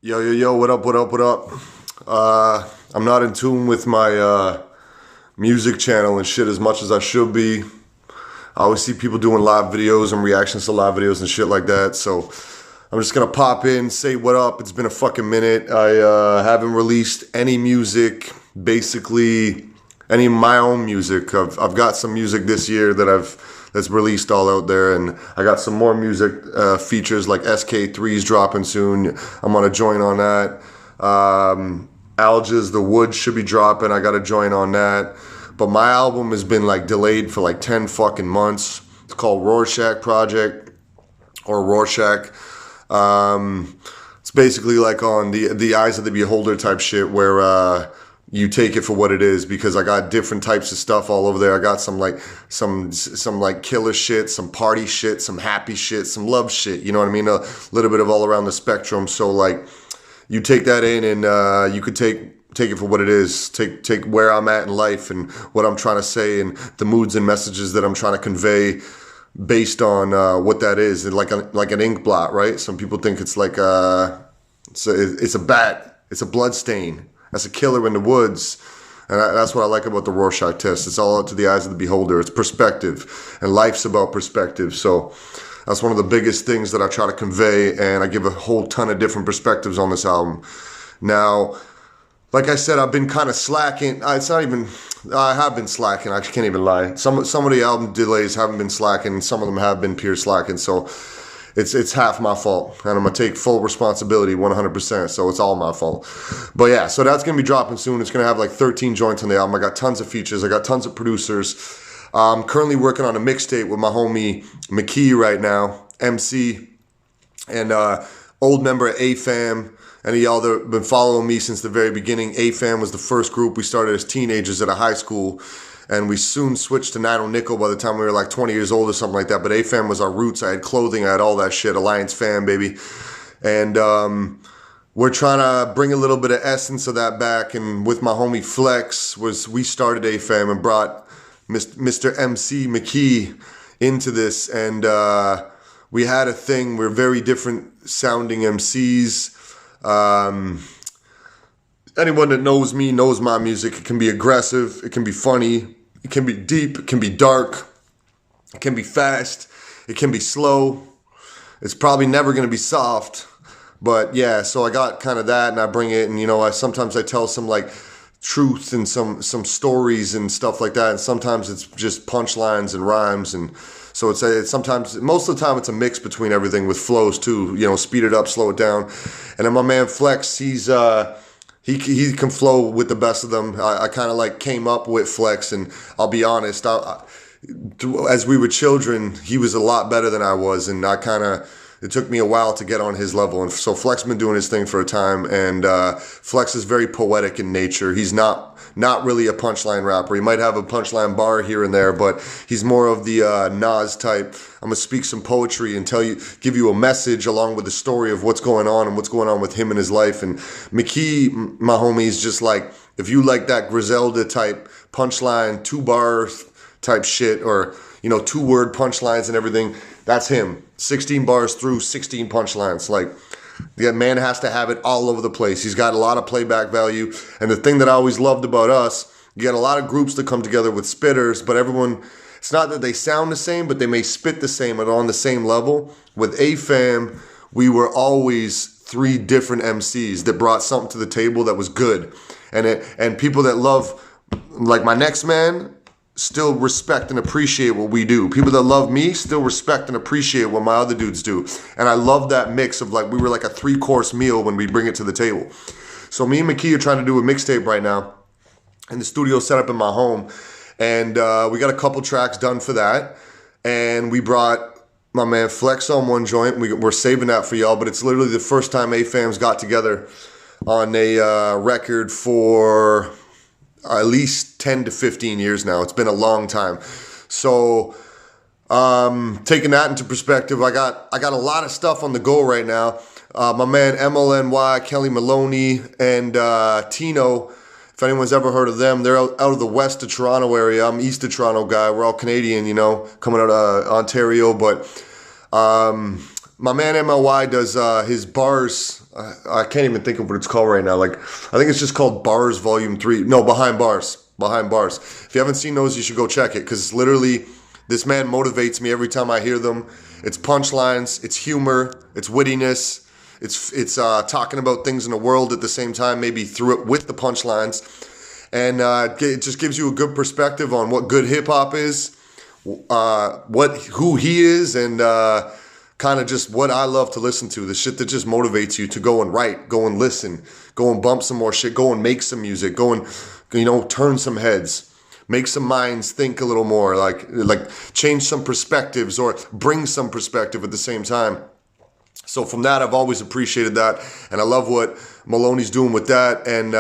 Yo, yo, yo, what up, what up, what up? I'm not in tune with my music channel and shit as much as I should be. I always see people doing live videos and reactions to live videos and shit like that. So I'm just gonna pop in, say what up. It's been a fucking minute. I haven't released any music, basically any of my own music. I've got some music this year that's released all out there, and I got some more music features like SK3's dropping soon. I'm gonna join on that. Alge's The Woods should be dropping. I gotta join on that. But my album has been like delayed for like 10 fucking months. It's called Rorschach Project or Rorschach. It's basically like on the eyes of the beholder type shit where you take it for what it is, because I got different types of stuff all over there. I got some like killer shit, some party shit, some happy shit, some love shit. You know what I mean? A little bit of all around the spectrum. So like you take that in and you could take it for what it is. Take where I'm at in life and what I'm trying to say and the moods and messages that I'm trying to convey based on what that is. And like an ink blot, right? Some people think it's like it's a bat, it's a blood stain. That's a killer in the woods. And that's what I like about the Rorschach test. It's all up to the eyes of the beholder. It's perspective, and life's about perspective. So that's one of the biggest things that I try to convey, and I give a whole ton of different perspectives on this album. Now, like I said, I've been kind of slacking. It's not even, I have been slacking. I can't even lie. Some of the album delays haven't been slacking. Some of them have been pure slacking. So it's half my fault, and I'm gonna take full responsibility 100%. So it's all my fault. But yeah, so that's gonna be dropping soon. It's gonna have like 13 joints on the album. I got tons of features. I got tons of producers. I'm currently working on a mixtape with my homie McKee right now, MC, and old member of AFAM. Any of y'all that have been following me since the very beginning, AFAM was the first group we started as teenagers at a high school, and we soon switched to Nino Nickel by the time we were like 20 years old or something like that. But AFAM was our roots. I had clothing, I had all that shit. Alliance Fam, baby. And we're trying to bring a little bit of essence of that back. And with my homie Flex, we started AFAM and brought Mr. MC McKee into this. And we had a thing. We're very different sounding MCs. Anyone that knows me knows my music. It can be aggressive, it can be funny, it can be deep, it can be dark, it can be fast, it can be slow. It's probably never going to be soft. But yeah, so I got kind of that, and I bring it, and you know, I sometimes tell some like truth and some stories and stuff like that, and sometimes it's just punchlines and rhymes. And so it's sometimes, most of the time, it's a mix between everything with flows too. You know, speed it up, slow it down. And then my man Flex, he can flow with the best of them. I kind of like came up with Flex, and I'll be honest, as we were children, he was a lot better than I was, and it took me a while to get on his level. And so Flex been doing his thing for a time, and Flex is very poetic in nature. He's not really a punchline rapper. He might have a punchline bar here and there, but he's more of the Nas type. I'm gonna speak some poetry and give you a message along with the story of what's going on and what's going on with him in his life. And McKee, my homie, is just like, if you like that Griselda type punchline, 2-bar type shit, or you know, 2-word punchlines and everything, that's him. 16 bars through, 16 punchlines. Like, the man has to have it all over the place. He's got a lot of playback value. And the thing that I always loved about us, you get a lot of groups that come together with spitters, but everyone, it's not that they sound the same, but they may spit the same and on the same level. With AFAM, we were always 3 different MCs that brought something to the table that was good. And people that love, like my next man, still respect and appreciate what we do. People that love me still respect and appreciate what my other dudes do. And I love that mix of like, we were like a 3-course meal when we bring it to the table. So me and McKee are trying to do a mixtape right now, and the studio set up in my home. And we got a couple tracks done for that. And we brought my man Flex on one joint. We're saving that for y'all, but it's literally the first time AFAM's got together on a record for at least 10 to 15 years now. It's been a long time. So taking that into perspective, I got a lot of stuff on the go right now. My man MLNY, Kelly Maloney, and Tino, if anyone's ever heard of them, they're out of the west of Toronto area. I'm east of Toronto guy. We're all Canadian, you know, coming out of Ontario. But my man MLY does his bars. I can't even think of what it's called right now. Like, I think it's just called Bars Volume 3. No, Behind Bars. Behind Bars. If you haven't seen those, you should go check it, because literally this man motivates me every time I hear them. It's punchlines, it's humor, it's wittiness, it's talking about things in the world at the same time, maybe through it with the punchlines. And it just gives you a good perspective on what good hip hop is, who he is, and kind of just what I love to listen to. The shit that just motivates you to go and write, go and listen, go and bump some more shit, go and make some music, go and, turn some heads, make some minds think a little more, like change some perspectives or bring some perspective at the same time. So from that, I've always appreciated that, and I love what Maloney's doing with that. And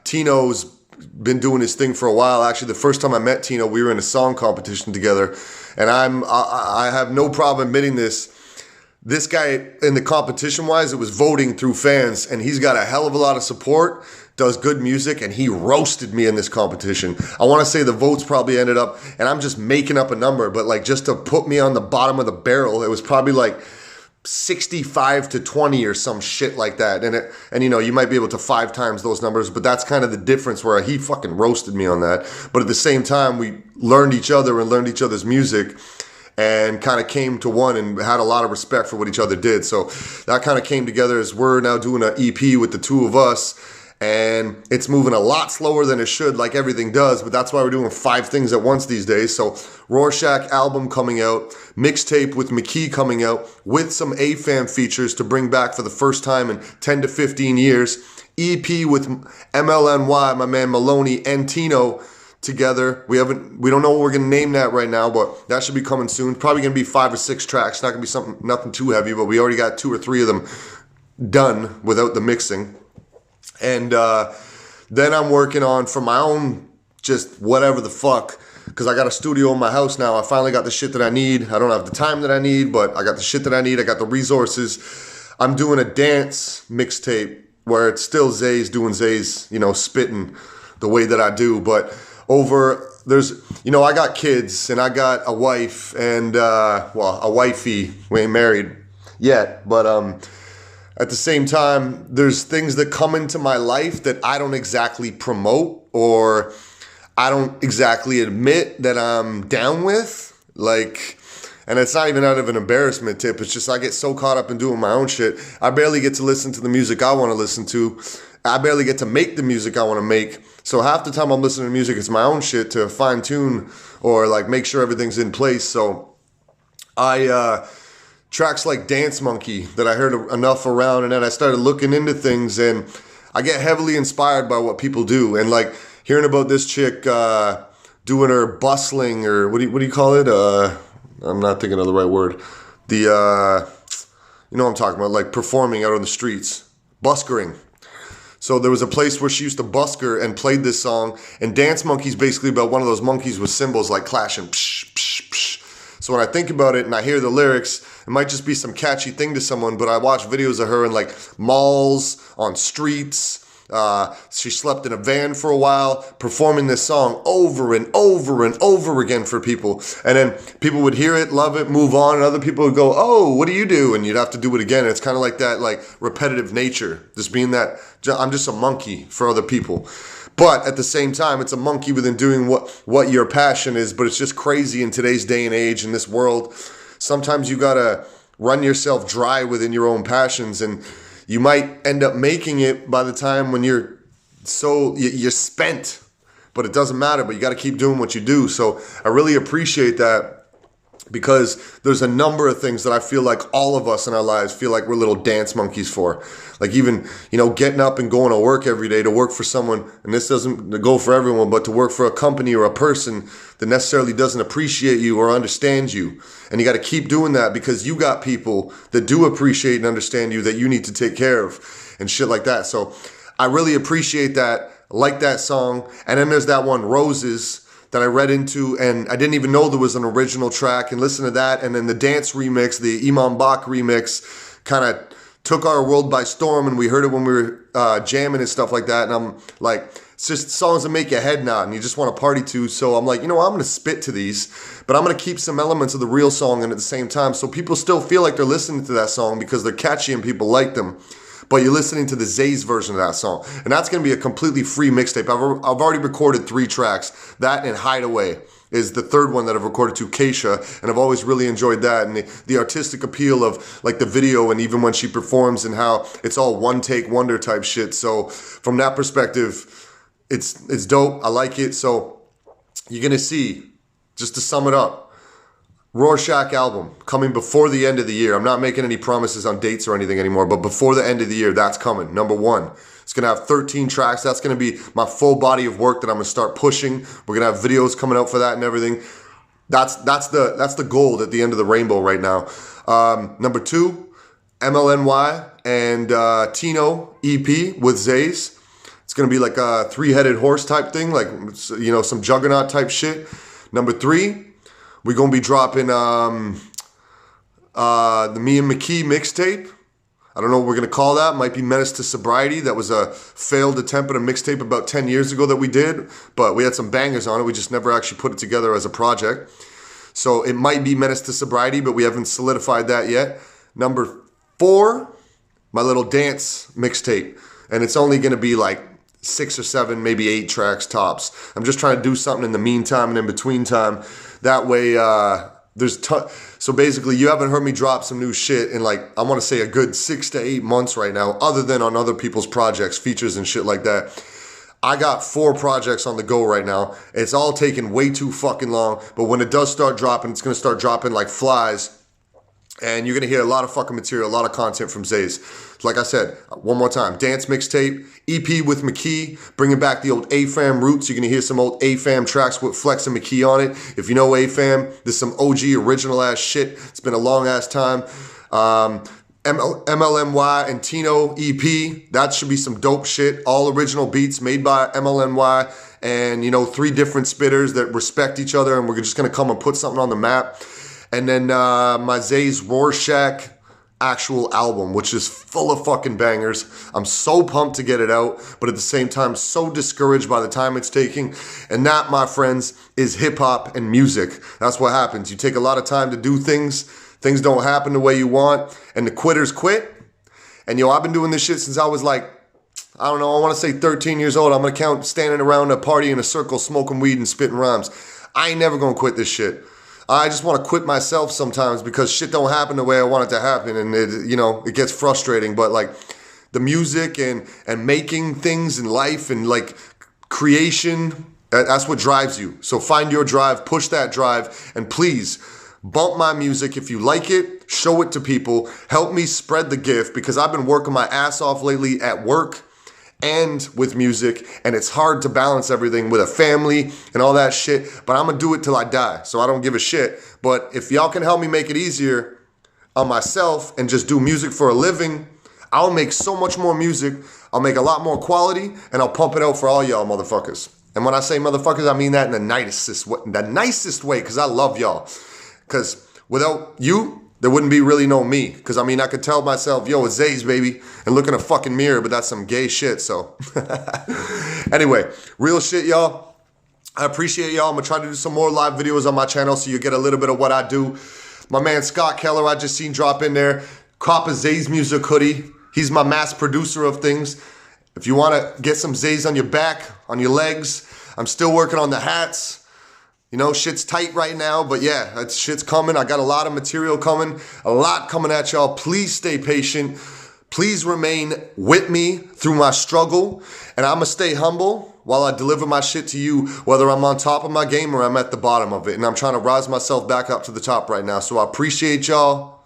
Tino's been doing his thing for a while. Actually, the first time I met Tino, we were in a song competition together, and I have no problem admitting this. This guy, in the competition-wise, it was voting through fans, and he's got a hell of a lot of support, does good music, and he roasted me in this competition. I want to say the votes probably ended up, and I'm just making up a number, but like just to put me on the bottom of the barrel, it was probably like 65-20 or some shit like that. And you might be able to 5 times those numbers, but that's kind of the difference, where he fucking roasted me on that. But at the same time, we learned each other and learned each other's music, and kind of came to one and had a lot of respect for what each other did. So that kind of came together as we're now doing an EP with the two of us, and it's moving a lot slower than it should, like everything does, but that's why we're doing 5 things at once these days. So Rorschach album coming out, mixtape with McKee coming out, with some AFAM features to bring back for the first time in 10 to 15 years, EP with MLNY, my man Maloney, and Tino together. We don't know what we're gonna name that right now, but that should be coming soon. Probably gonna be 5 or 6 tracks. Not gonna be nothing too heavy, but we already got 2 or 3 of them done without the mixing. And then I'm working on, for my own, just whatever the fuck, because I got a studio in my house now. I finally got the shit that I need. I don't have the time that I need, but I got the shit that I need. I got the resources. I'm doing a dance mixtape where it's still Zaze doing Zaze, spitting the way that I do, but I got kids and I got a wife and, a wifey. We ain't married yet, but at the same time, there's things that come into my life that I don't exactly promote, or I don't exactly admit that I'm down with. And it's not even out of an embarrassment tip. It's just I get so caught up in doing my own shit. I barely get to listen to the music I want to listen to. I barely get to make the music I want to make. So half the time I'm listening to music, it's my own shit to fine tune or make sure everything's in place. So tracks like Dance Monkey that I heard enough around, and then I started looking into things, and I get heavily inspired by what people do. And hearing about this chick doing her bustling, or what do you call it? I'm not thinking of the right word. You know what I'm talking about, performing out on the streets, buskering. So there was a place where she used to busker and played this song, and Dance Monkey's basically about one of those monkeys with cymbals clashing. Psh, psh, psh. So when I think about it and I hear the lyrics, it might just be some catchy thing to someone, but I watch videos of her in malls, on streets. She slept in a van for a while, performing this song over and over and over again for people. And then people would hear it, love it, move on, and other people would go, "Oh, what do you do?" And you'd have to do it again. It's kind of like that, repetitive nature, just being that I'm just a monkey for other people. But at the same time, it's a monkey within doing what your passion is. But it's just crazy in today's day and age, in this world. Sometimes you gotta run yourself dry within your own passions, and you might end up making it by the time when you're spent, but it doesn't matter. But you got to keep doing what you do. So I really appreciate that, because there's a number of things that I feel like all of us in our lives feel like we're little dance monkeys for. Even, getting up and going to work every day, to work for someone, and this doesn't go for everyone, but to work for a company or a person that necessarily doesn't appreciate you or understand you. And you got to keep doing that, because you got people that do appreciate and understand you that you need to take care of and shit like that. So I really appreciate that, like that song. And then there's that one, Roses, that I read into, and I didn't even know there was an original track, and listen to that. And then the dance remix, the Imam Bach remix, kind of took our world by storm, and we heard it when we were jamming and stuff like that. And I'm It's just songs that make your head nod and you just want to party to. So I'm like, you know what, I'm going to spit to these, but I'm going to keep some elements of the real song in at the same time, so people still feel like they're listening to that song because they're catchy and people like them. But you're listening to the Zaze version of that song. And that's going to be a completely free mixtape. I've already recorded 3 tracks. That and Hideaway is the third one that I've recorded to Keisha, and I've always really enjoyed that, and the artistic appeal of like the video, and even when she performs, and how it's all one take wonder type shit. So from that perspective, it's dope. I like it. So you're gonna see, just to sum it up, Rorschach album coming before the end of the year. I'm not making any promises on dates or anything anymore, but before the end of the year, that's coming. Number 1. It's going to have 13 tracks. That's going to be my full body of work that I'm going to start pushing. We're going to have videos coming out for that and everything. That's the gold at the end of the rainbow right now. Number 2, MLNY and Tino EP with Zaze. It's going to be like a 3-headed horse type thing, like, you know, some juggernaut type shit. Number 3, we're going to be dropping the Me and McKee mixtape. I don't know what we're going to call that. Might be Menace to Sobriety. That was a failed attempt at a mixtape about 10 years ago that we did, but we had some bangers on it. We just never actually put it together as a project. So it might be Menace to Sobriety, but we haven't solidified that yet. Number 4, my little dance mixtape. And it's only going to be like 6 or 7, maybe 8 tracks tops. I'm just trying to do something in the meantime and in between time. That way, so basically, you haven't heard me drop some new shit in, like, I want to say a good 6 to 8 months right now, other than on other people's projects, features and shit like that. I got 4 projects on the go right now. It's all taking way too fucking long, but when it does start dropping, it's going to start dropping like flies. And you're going to hear a lot of fucking material, a lot of content from Zaze. Like I said, one more time, dance mixtape, EP with McKee, bringing back the old AFAM roots. You're going to hear some old AFAM tracks with Flex and McKee on it. If you know AFAM, there's some OG original ass shit. It's been a long ass time. MLNY and Tino EP, that should be some dope shit. All original beats made by MLNY, and, you know, 3 different spitters that respect each other, and we're just going to come and put something on the map. And then my Zaze Rorschach actual album, which is full of fucking bangers. I'm so pumped to get it out, but at the same time, so discouraged by the time it's taking. And that, my friends, is hip-hop and music. That's what happens. You take a lot of time to do things. Things don't happen the way you want, and the quitters quit. And, yo, I've been doing this shit since I was like, I don't know, I want to say 13 years old. I'm going to count standing around a party in a circle, smoking weed and spitting rhymes. I ain't never going to quit this shit. I just want to quit myself sometimes because shit don't happen the way I want it to happen, and it, you know, it gets frustrating. But like the music and making things in life and like creation, that's what drives you. So find your drive, push that drive, and please bump my music if you like it. Show it to people. Help me spread the gift, because I've been working my ass off lately at work and with music, and it's hard to balance everything with a family and all that shit, but I'm gonna do it till I die, so I don't give a shit. But if y'all can help me make it easier on myself and just do music for a living, I'll make so much more music, I'll make a lot more quality, and I'll pump it out for all y'all motherfuckers. And when I say motherfuckers, I mean that in the nicest way, because I love y'all. Because without you, there wouldn't be really no me. Because, I mean, I could tell myself, yo, it's Zaze, baby, and look in a fucking mirror, but that's some gay shit, so. Anyway, real shit, y'all. I appreciate y'all. I'm going to try to do some more live videos on my channel so you get a little bit of what I do. My man Scott Keller, I just seen drop in there. Cop a Zaze Music hoodie. He's my mass producer of things. If you want to get some Zaze on your back, on your legs, I'm still working on the hats. You know, shit's tight right now, but yeah, that shit's coming. I got a lot of material coming, a lot coming at y'all. Please stay patient. Please remain with me through my struggle, and I'm gonna stay humble while I deliver my shit to you, whether I'm on top of my game or I'm at the bottom of it, and I'm trying to rise myself back up to the top right now. So I appreciate y'all.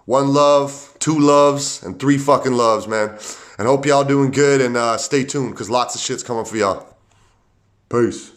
1 love, 2 loves, and 3 fucking loves, man. And hope y'all doing good, and stay tuned, because lots of shit's coming for y'all. Peace.